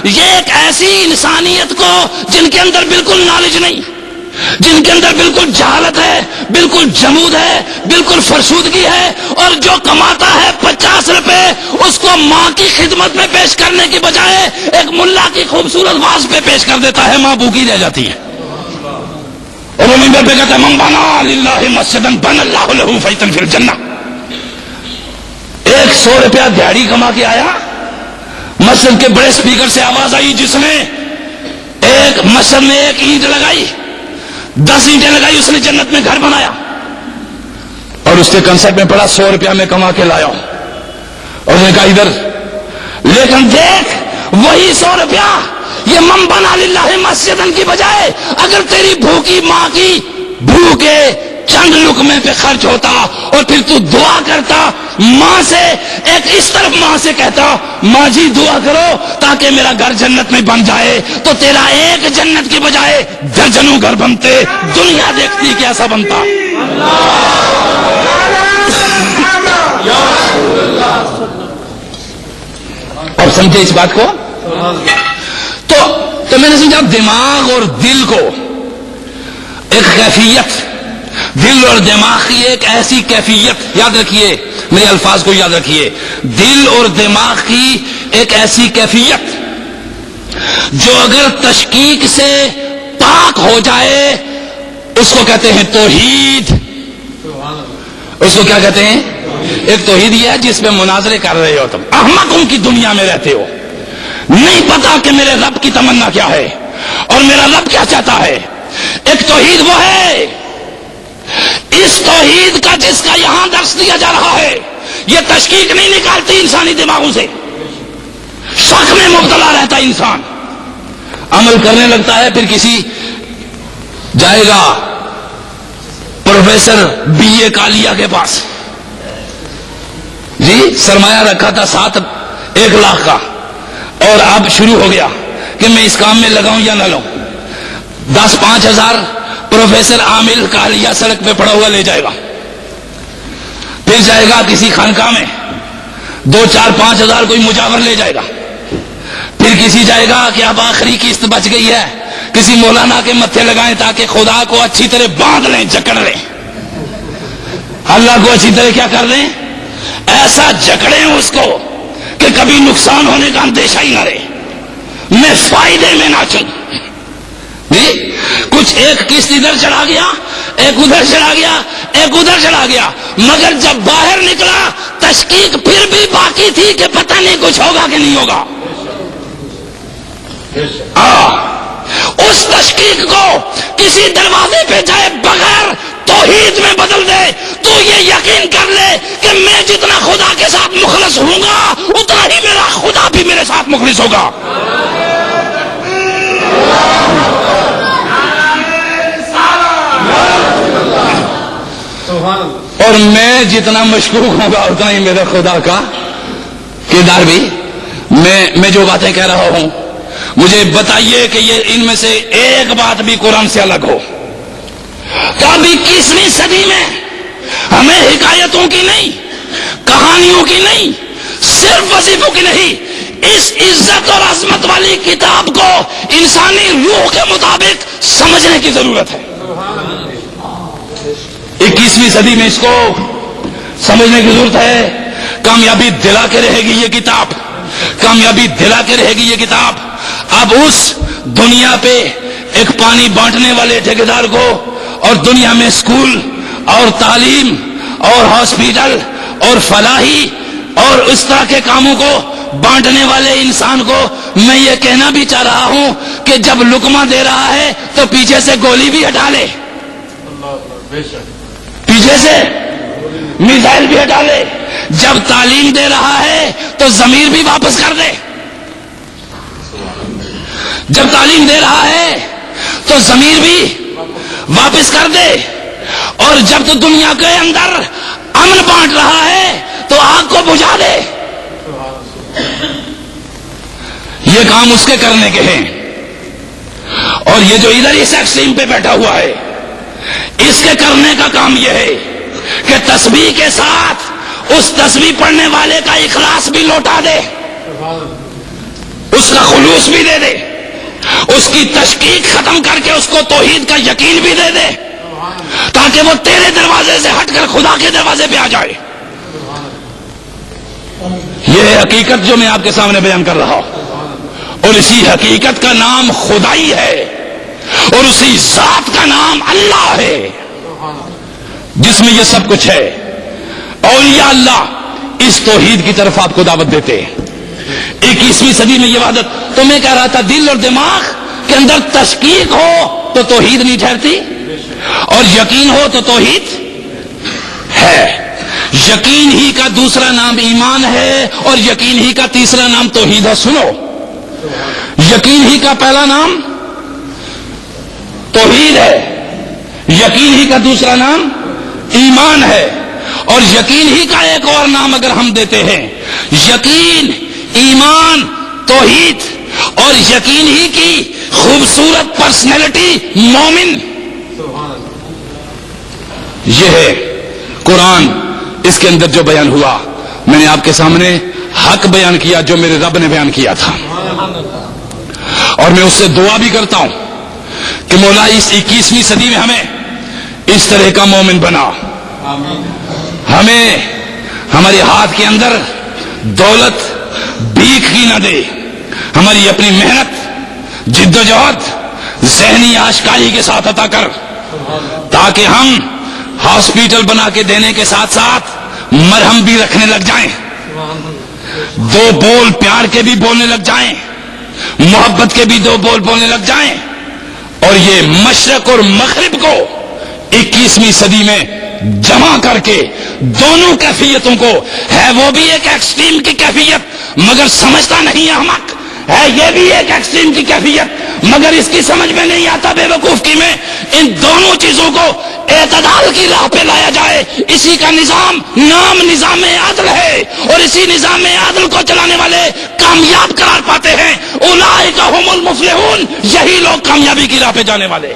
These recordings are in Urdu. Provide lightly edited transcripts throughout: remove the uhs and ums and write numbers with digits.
یہ ایک ایسی انسانیت کو جن کے اندر بالکل نالج نہیں، جن کے اندر بالکل جہالت ہے، بالکل جمود ہے، بالکل فرسودگی ہے، اور جو کماتا ہے 50 روپے اس کو ماں کی خدمت میں پیش کرنے کی بجائے ایک ملا کی خوبصورت واز پہ پیش کر دیتا ہے، ماں بھوکی رہ جاتی ہے۔ اور وہ منبر پہ کہتا ہے من بنا للہ مسجدا بنى اللہ لہ بیتا فی الجنہ۔ 100 روپیہ دیہڑی کما کے آیا، مسجد کے بڑے اسپیکر سے آواز آئی، جس نے ایک مسجد میں 1 اینٹ لگائی، 10 اینٹیں لگائی، اس نے جنت میں گھر بنایا۔ اور اس کے کنسرٹ میں پڑا 100 روپیہ میں کما کے لایا، اور نے کہا ادھر، لیکن دیکھ وہی 100 روپیہ یہ من بنا للہ مسجدن کی بجائے اگر تیری بھوکی ماں کی بھوکے چند لقمے پہ خرچ ہوتا، اور پھر تو دعا کرتا ماں سے، ایک اس طرف ماں سے کہتا ماں جی دعا کرو تاکہ میرا گھر جنت میں بن جائے، تو تیرا ایک جنت کی بجائے درجنوں گھر بنتے، دنیا دیکھتی کیسا بنتا۔ اور سمجھے اس بات کو؟ تو میں نے سمجھا دماغ اور دل کو ایک کیفیت، دل اور دماغ کی ایک ایسی کیفیت، یاد رکھیے میرے الفاظ کو یاد رکھیے، دل اور دماغ کی ایک ایسی کیفیت جو اگر تشکیک سے پاک ہو جائے اس کو کہتے ہیں توحید۔ اس کو کیا کہتے ہیں؟ ایک توحید یہ ہے جس میں مناظرے کر رہے ہو، تم احمقوں کی دنیا میں رہتے ہو، نہیں پتا کہ میرے رب کی تمنا کیا ہے اور میرا رب کیا چاہتا ہے۔ ایک توحید وہ ہے، اس توحید کا جس کا یہاں درس دیا جا رہا ہے، یہ تشکیک نہیں نکالتی انسانی دماغوں سے، شک میں مبتلا رہتا انسان، عمل کرنے لگتا ہے، پھر کسی جائے گا پروفیسر BA کالیا کے پاس، جی سرمایہ رکھا تھا 1 لاکھ کا، اور اب شروع ہو گیا کہ میں اس کام میں لگاؤں یا نہ لوں، 10-5 ہزار پروفیسر عامل کالیا سڑک پہ پڑا ہوا لے جائے گا، پھر جائے گا کسی خانقاہ میں 2-4-5 ہزار کوئی مجاور لے جائے گا، پھر کسی جائے گا کہ اب آخری قسط بچ گئی ہے، کسی مولانا کے متھے لگائیں تاکہ خدا کو اچھی طرح باندھ لیں، جکڑ لیں، اللہ کو اچھی طرح کیا کر لیں، ایسا جکڑیں اس کو کہ کبھی نقصان ہونے کا اندیشہ ہی نہ رہے، میں فائدے میں ناچوں۔ جی کچھ ایک قسط ادھر چڑھا گیا، ایک ادھر چڑھا گیا، ایک ادھر چڑھا گیا، مگر جب باہر نکلا تشکیک پھر بھی باقی تھی کہ پتہ نہیں کچھ ہوگا کہ نہیں ہوگا۔ اس تشکیک کو کسی دروازے پہ جائے بغیر توحید میں بدل دے تو یہ یقین کر لے کہ میں جتنا خدا کے ساتھ مخلص ہوں گا اتنا ہی میرا خدا بھی میرے ساتھ مخلص ہوگا۔ اور میں جتنا مشکوک ہوں گا اتنا ہی میرے خدا کا کردار بھی۔ میں جو باتیں کہہ رہا ہوں مجھے بتائیے کہ یہ ان میں سے ایک بات بھی قرآن سے الگ ہو۔ کبھی 21ویں صدی میں ہمیں حکایتوں کی نہیں، کہانیوں کی نہیں، صرف وظیفوں کی نہیں، اس عزت اور عظمت والی کتاب کو انسانی روح کے مطابق سمجھنے کی ضرورت ہے۔ 21ویں صدی میں اس کو سمجھنے کی ضرورت ہے۔ کامیابی دلا کے رہے گی یہ کتاب، کامیابی دلا کے رہے گی یہ کتاب۔ اب اس دنیا پہ ایک پانی بانٹنے والے ٹھیکیدار کو اور دنیا میں اسکول اور تعلیم اور ہاسپٹل اور فلاحی اور اس طرح کے کاموں کو بانٹنے والے انسان کو میں یہ کہنا بھی چاہ رہا ہوں کہ جب لقمہ دے رہا ہے تو پیچھے سے گولی بھی ہٹا لے، پیچھے سے میزائل بھی ہٹا لے۔ جب تعلیم دے رہا ہے تو ضمیر بھی واپس کر دے، جب تعلیم دے رہا ہے تو ضمیر بھی واپس کر دے، اور جب تو دنیا کے اندر امن بانٹ رہا ہے تو آگ کو بجھا دے۔ یہ کام اس کے کرنے کے ہیں، اور یہ جو ادھر اس ایکسٹریم پہ بیٹھا ہوا ہے اس کے کرنے کا کام یہ ہے کہ تسبیح کے ساتھ اس تسبیح پڑھنے والے کا اخلاص بھی لوٹا دے، اس کا خلوص مایوس بھی دے دے، اس کی تشکیک ختم کر کے اس کو توحید کا یقین بھی دے دے، تاکہ وہ تیرے دروازے سے ہٹ کر خدا کے دروازے پہ آ جائے۔ یہ ہے حقیقت جو میں آپ کے سامنے بیان کر رہا ہوں، اور اسی حقیقت کا نام خدائی ہے، اور اسی ذات کا نام اللہ ہے جس میں یہ سب کچھ ہے۔ اولیاء اللہ اس توحید کی طرف آپ کو دعوت دیتے ہیں۔ 21ویں صدی میں یہ وحدت، تو میں کہہ رہا تھا دل اور دماغ کے اندر تشکیک ہو تو توحید نہیں ٹھہرتی، اور یقین ہو تو توحید ہے۔ یقین ہی کا دوسرا نام ایمان ہے، اور یقین ہی کا تیسرا نام توحید ہے۔ سنو، یقین ہی کا پہلا نام توحید ہے، یقین ہی کا دوسرا نام ایمان ہے، اور یقین ہی کا ایک اور نام اگر ہم دیتے ہیں، یقین، ایمان، توحید، اور یقین ہی کی خوبصورت پرسنالٹی مومن، یہ ہے قرآن۔ اس کے اندر جو بیان ہوا، میں نے آپ کے سامنے حق بیان کیا جو میرے رب نے بیان کیا تھا، اور میں اس سے دعا بھی کرتا ہوں کہ مولا اس 21ویں صدی میں ہمیں اس طرح کا مومن بنا، ہمیں ہمارے ہاتھ کے اندر دولت بھیک کی نہ دے، ہماری اپنی محنت، جد و جہد ذہنی آشکاری کے ساتھ عطا کر، تاکہ ہم ہاسپیٹل بنا کے دینے کے ساتھ ساتھ مرہم بھی رکھنے لگ جائیں، دو بول پیار کے بھی بولنے لگ جائیں، محبت کے بھی دو بول بولنے لگ جائیں، اور یہ مشرق اور مغرب کو 21ویں صدی میں جمع کر کے دونوں کیفیتوں کو، ہے وہ بھی ایک ایکسٹریم کی کیفیت مگر سمجھتا نہیں احمق ہے، یہ بھی ایک ایکسٹریم کی کیفیت مگر اس کی سمجھ میں نہیں آتا بے وقوف کی میں، ان دونوں چیزوں کو اعتدال کی راہ پہ لایا جائے۔ اسی کا نظام نام نظام عدل ہے، اور اسی نظام عدل کو چلانے والے کامیاب قرار پاتے ہیں۔ اولئک هم المفلحون، یہی لوگ کامیابی کی راہ پہ جانے والے۔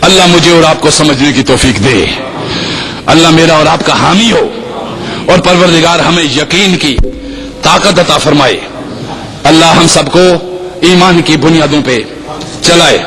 اللہ مجھے اور آپ کو سمجھنے کی توفیق دے، اللہ میرا اور آپ کا حامی ہو، اور پروردگار ہمیں یقین کی طاقت عطا فرمائے۔ اللہ ہم سب کو ایمان کی بنیادوں پہ چلائے۔